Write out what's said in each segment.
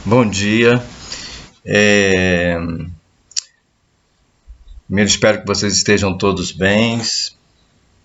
Bom dia. Primeiro, espero que vocês estejam todos bem,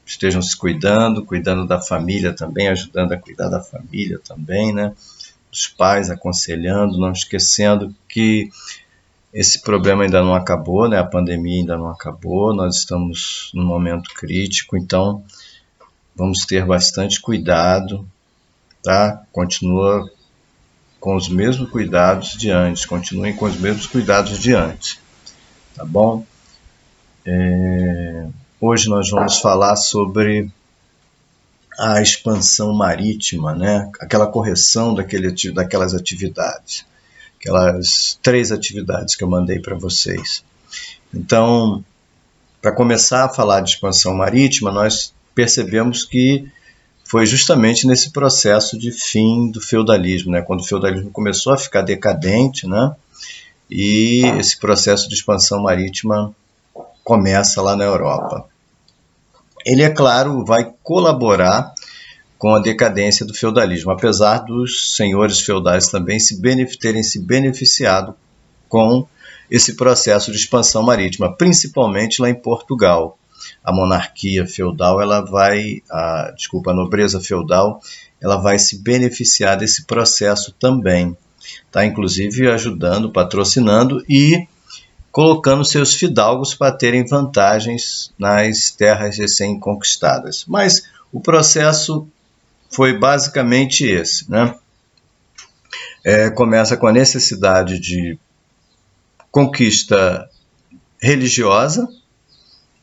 estejam se cuidando da família também, ajudando a cuidar da família também, né? Dos pais, aconselhando, não esquecendo que esse problema ainda não acabou, né? A pandemia ainda não acabou, nós estamos num momento crítico, então vamos ter bastante cuidado, tá? Continua com os mesmos cuidados de antes, continuem com os mesmos cuidados de antes, tá bom? Hoje nós vamos falar sobre a expansão marítima, né? Aquela correção daquelas atividades, aquelas 3 atividades que eu mandei para vocês. Então, para começar a falar de expansão marítima, nós percebemos que foi justamente nesse processo de fim do feudalismo, né? Quando o feudalismo começou a ficar decadente, né? E esse processo de expansão marítima começa lá na Europa. Ele, é claro, vai colaborar com a decadência do feudalismo, apesar dos senhores feudais também terem se beneficiado com esse processo de expansão marítima, principalmente lá em Portugal. A monarquia feudal, a nobreza feudal, ela vai se beneficiar desse processo também, tá? Inclusive ajudando, patrocinando e colocando seus fidalgos para terem vantagens nas terras recém-conquistadas. Mas o processo foi basicamente esse, né? Começa com a necessidade de conquista religiosa,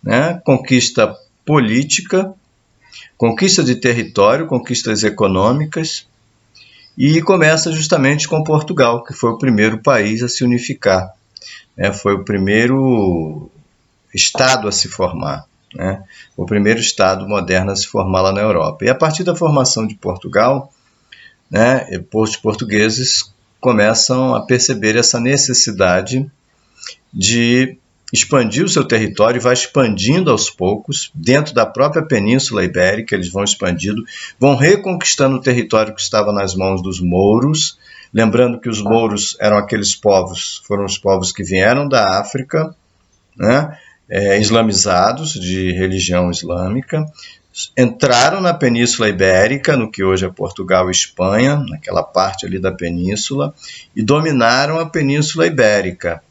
né? Conquista política, conquista de território, conquistas econômicas, e começa justamente com Portugal, que foi o primeiro país a se unificar, né? Foi o primeiro estado a se formar, né? O primeiro estado moderno a se formar lá na Europa. E a partir da formação de Portugal, né, os portugueses começam a perceber essa necessidade de expandir o seu território, e vai expandindo aos poucos, dentro da própria Península Ibérica, eles vão expandindo, vão reconquistando o território que estava nas mãos dos mouros, lembrando que os mouros foram os povos que vieram da África, né, islamizados, de religião islâmica, entraram na Península Ibérica, no que hoje é Portugal e Espanha, naquela parte ali da península, e dominaram a Península Ibérica.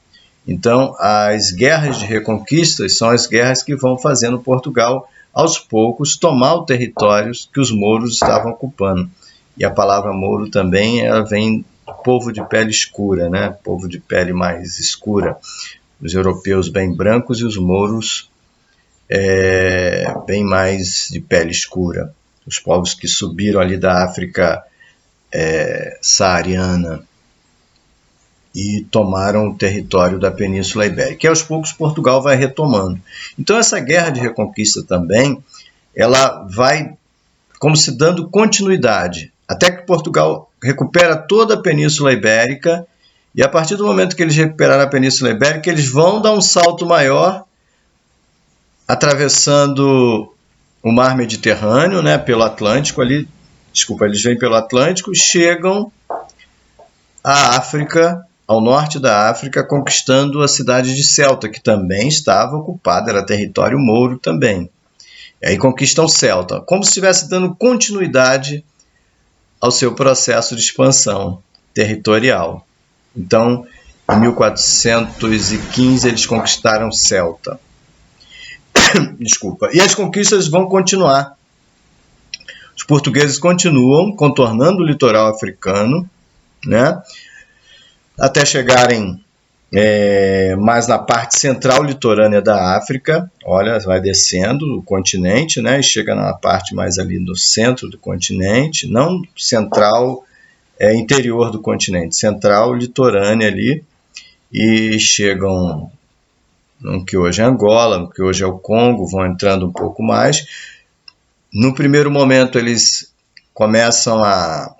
Então, as guerras de reconquista são as guerras que vão fazendo Portugal, aos poucos, tomar os territórios que os mouros estavam ocupando. E a palavra mouro também ela vem do povo de pele escura, né? Povo de pele mais escura. Os europeus bem brancos e os mouros bem mais de pele escura. Os povos que subiram ali da África saariana e tomaram o território da Península Ibérica. E aos poucos Portugal vai retomando. Então essa guerra de reconquista também, ela vai como se dando continuidade, até que Portugal recupera toda a Península Ibérica, e a partir do momento que eles recuperaram a Península Ibérica, eles vão dar um salto maior, atravessando o mar Mediterrâneo, né, pelo Atlântico ali, eles vêm pelo Atlântico e chegam à África, ao norte da África, conquistando a cidade de Ceuta, que também estava ocupada, era território mouro também. E aí conquistam Ceuta, como se estivesse dando continuidade ao seu processo de expansão territorial. Então, em 1415, eles conquistaram Ceuta. Desculpa. E as conquistas vão continuar. Os portugueses continuam contornando o litoral africano, né, até chegarem mais na parte central litorânea da África. Olha, vai descendo o continente, né, e chega na parte mais ali no centro do continente, não central, interior do continente, central litorânea ali, e chegam no que hoje é Angola, no que hoje é o Congo, vão entrando um pouco mais. No primeiro momento eles começam a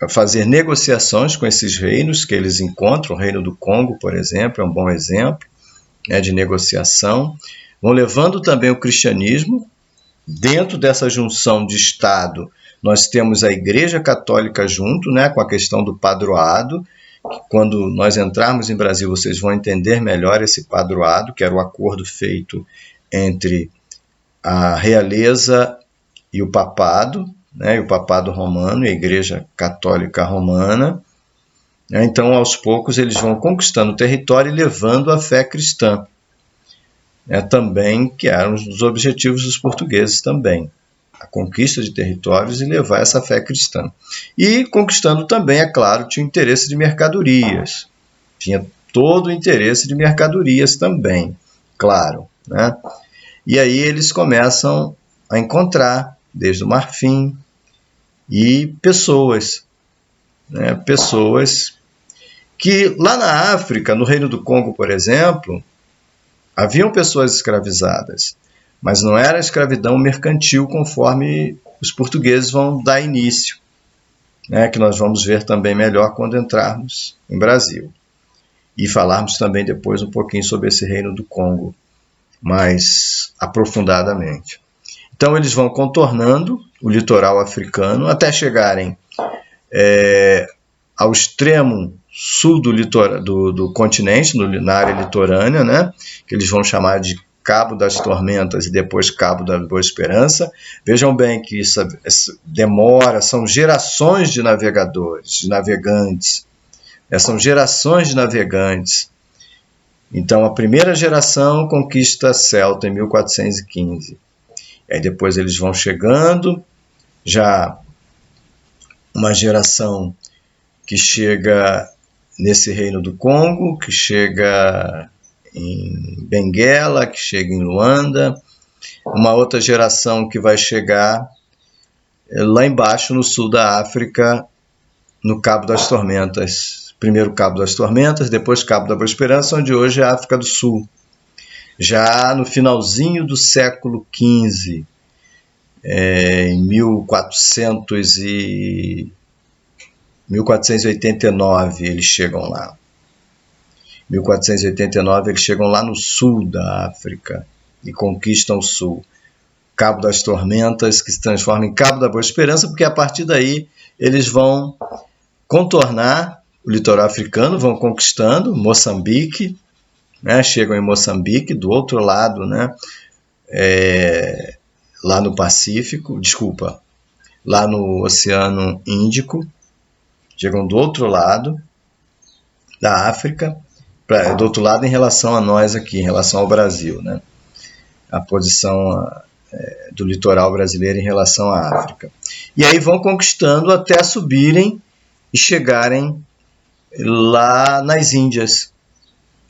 fazer negociações com esses reinos que eles encontram. O reino do Congo, por exemplo, é um bom exemplo, né, de negociação. Vão levando também o cristianismo dentro dessa junção de Estado Nós temos a Igreja Católica junto, né, com a questão do padroado, que quando nós entrarmos em Brasil vocês vão entender melhor esse padroado, que era o acordo feito entre a realeza e o papado, né, e o papado romano e a Igreja Católica Romana. Então, aos poucos, eles vão conquistando o território e levando a fé cristã, também, que era um dos objetivos dos portugueses também, a conquista de territórios e levar essa fé cristã. E conquistando também, é claro, tinha interesse de mercadorias, tinha todo o interesse de mercadorias também, claro, né? E aí eles começam a encontrar, desde o Marfim, e pessoas, né? Pessoas que lá na África, no Reino do Congo, por exemplo, haviam pessoas escravizadas, mas não era escravidão mercantil conforme os portugueses vão dar início, né, que nós vamos ver também melhor quando entrarmos em Brasil. E falarmos também depois um pouquinho sobre esse Reino do Congo, mais aprofundadamente. Então eles vão contornando o litoral africano até chegarem ao extremo sul do continente, na área litorânea, né, que eles vão chamar de Cabo das Tormentas e depois Cabo da Boa Esperança. Vejam bem que isso demora, são gerações de navegadores, de navegantes, são gerações de navegantes. Então, a primeira geração conquista Celta em 1415. Aí depois eles vão chegando, já uma geração que chega nesse Reino do Congo, que chega em Benguela, que chega em Luanda, uma outra geração que vai chegar lá embaixo no sul da África, no Cabo das Tormentas. Primeiro Cabo das Tormentas, depois Cabo da Boa Esperança, onde hoje é a África do Sul. Já no finalzinho do século XV, em 1489, eles chegam lá. 1489 eles chegam lá no sul da África e conquistam o sul. Cabo das Tormentas, que se transforma em Cabo da Boa Esperança, porque a partir daí eles vão contornar o litoral africano, vão conquistando Moçambique, né? Chegam em Moçambique, do outro lado, né? Lá no Pacífico, lá no Oceano Índico, chegam do outro lado da África, do outro lado em relação a nós aqui, em relação ao Brasil, né? A posição do litoral brasileiro em relação à África. E aí vão conquistando até subirem e chegarem lá nas Índias,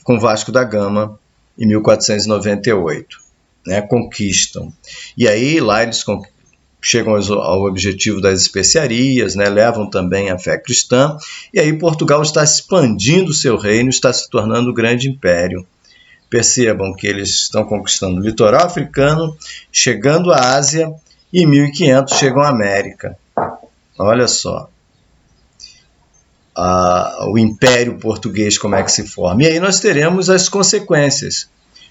com Vasco da Gama, em 1498. Né? Conquistam. E aí lá eles chegam ao objetivo das especiarias, né? Levam também a fé cristã, e aí Portugal está expandindo o seu reino, está se tornando um grande império. Percebam que eles estão conquistando o litoral africano, chegando à Ásia, e em 1500 chegam à América. Olha só. O Império Português, como é que se forma. E aí nós teremos as consequências.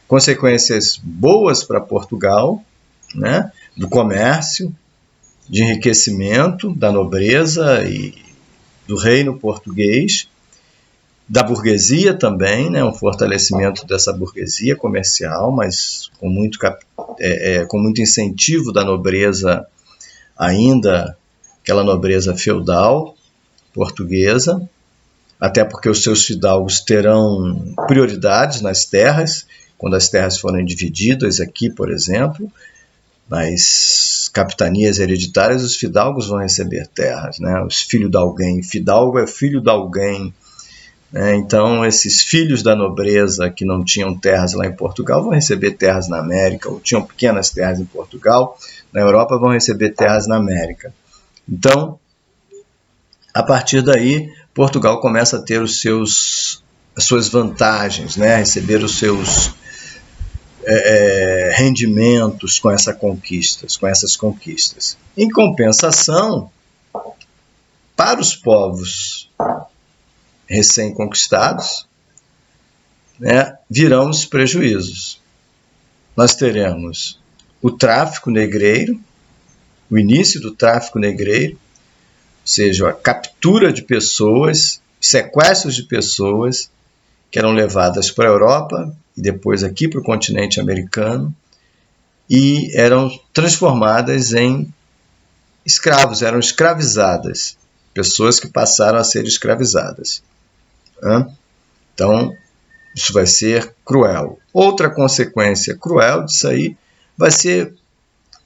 Consequências boas para Portugal, né? Do comércio, de enriquecimento da nobreza e do reino português, da burguesia também, né? Um fortalecimento dessa burguesia comercial, mas com muito incentivo da nobreza ainda, aquela nobreza feudal portuguesa, até porque os seus fidalgos terão prioridades nas terras, quando as terras forem divididas aqui, por exemplo, nas capitanias hereditárias, os fidalgos vão receber terras, né? Os filhos de alguém, fidalgo é filho de alguém, né? Então esses filhos da nobreza que não tinham terras lá em Portugal vão receber terras na América, ou tinham pequenas terras em Portugal, na Europa vão receber terras na América. Então, a partir daí, Portugal começa a ter as suas vantagens, né? Receber os seus rendimentos com essas conquistas. Em compensação, para os povos recém-conquistados, né, virão os prejuízos. Nós teremos o tráfico negreiro, o início do tráfico negreiro, ou seja, a captura de pessoas, sequestros de pessoas que eram levadas para a Europa e depois aqui para o continente americano e eram transformadas em escravos, eram escravizadas, pessoas que passaram a ser escravizadas. Então, isso vai ser cruel. Outra consequência cruel disso aí vai ser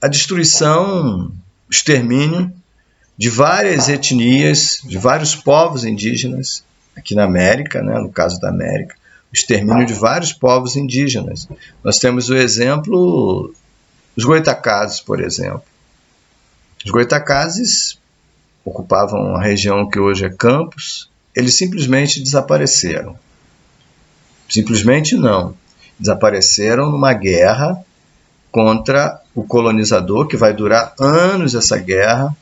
a destruição, o extermínio de várias etnias, de vários povos indígenas, aqui na América, né, no caso da América, o extermínio de vários povos indígenas. Nós temos o exemplo dos Goitacazes, por exemplo. Os Goitacazes ocupavam a região que hoje é Campos, eles simplesmente desapareceram. Simplesmente não. Desapareceram numa guerra contra o colonizador, que vai durar anos essa guerra.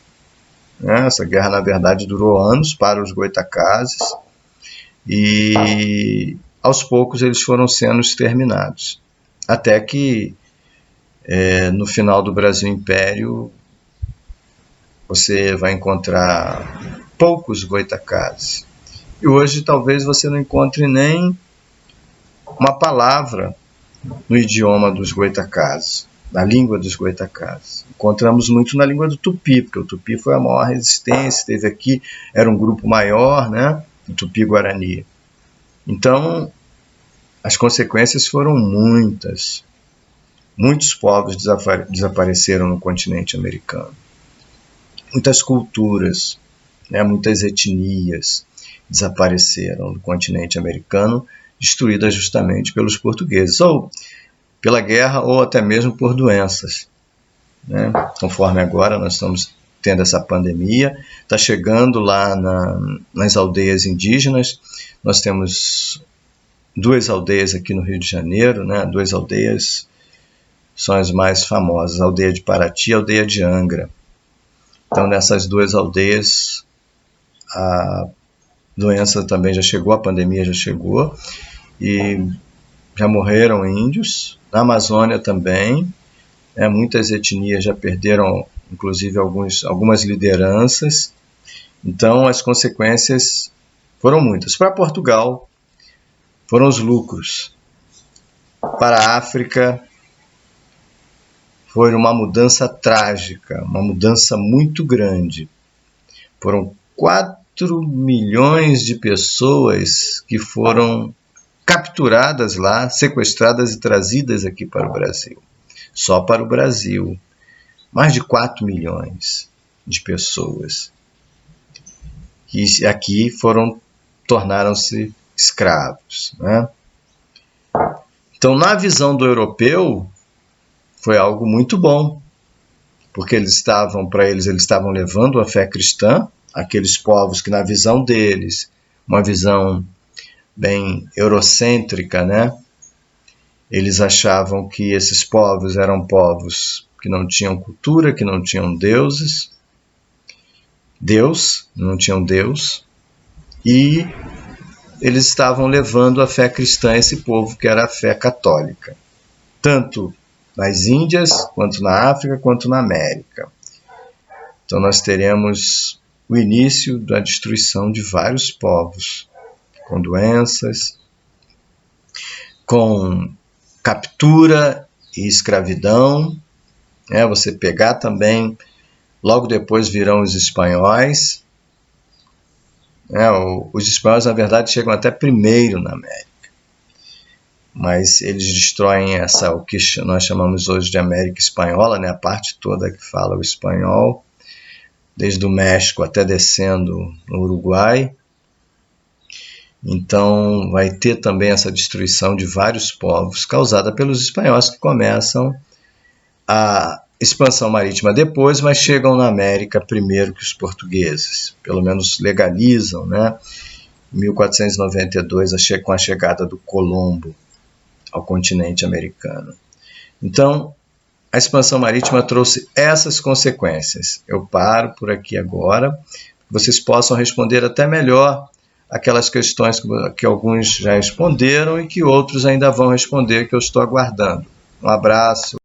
Essa guerra, na verdade, durou anos para os Goitacazes e, aos poucos, eles foram sendo exterminados. Até que, no final do Brasil Império, você vai encontrar poucos Goitacazes. E hoje, talvez, você não encontre nem uma palavra no idioma dos Goitacazes, na língua dos Goitacazes. Encontramos muito na língua do Tupi, porque o Tupi foi a maior resistência, esteve aqui, era um grupo maior, né? O Tupi-Guarani. Então, as consequências foram muitas. Muitos povos desapareceram no continente americano. Muitas culturas, né? Muitas etnias desapareceram no continente americano, destruídas justamente pelos portugueses, ou pela guerra, ou até mesmo por doenças. Né? Conforme agora nós estamos tendo essa pandemia, está chegando lá nas aldeias indígenas. Nós temos 2 aldeias aqui no Rio de Janeiro, né? 2 aldeias são as mais famosas, a aldeia de Paraty e a aldeia de Angra. Então, nessas 2 aldeias, a doença também já chegou, a pandemia já chegou, e já morreram índios. Na Amazônia também, muitas etnias já perderam, inclusive, algumas lideranças. Então, as consequências foram muitas. Para Portugal, foram os lucros. Para a África, foi uma mudança trágica, uma mudança muito grande. Foram 4 milhões de pessoas que foram capturadas lá, sequestradas e trazidas aqui para o Brasil. Só para o Brasil. Mais de 4 milhões de pessoas que aqui tornaram-se escravos. Né? Então, na visão do europeu, foi algo muito bom, porque eles estavam levando a fé cristã, aqueles povos que, na visão deles, uma visão bem eurocêntrica, né? Eles achavam que esses povos eram povos que não tinham cultura, que não tinham não tinham Deus, e eles estavam levando a fé cristã a esse povo que era a fé católica, tanto nas Índias, quanto na África, quanto na América. Então nós teremos o início da destruição de vários povos, com doenças, com captura e escravidão. Você pegar também, logo depois virão os espanhóis. Os espanhóis, na verdade, chegam até primeiro na América. Mas eles destroem o que nós chamamos hoje de América Espanhola, né? A parte toda que fala o espanhol, desde o México até descendo no Uruguai. Então, vai ter também essa destruição de vários povos, causada pelos espanhóis, que começam a expansão marítima depois, mas chegam na América primeiro que os portugueses, pelo menos legalizam, né? Em 1492, com a chegada do Colombo ao continente americano. Então, a expansão marítima trouxe essas consequências. Eu paro por aqui agora, que vocês possam responder até melhor aquelas questões que alguns já responderam e que outros ainda vão responder, que eu estou aguardando. Um abraço.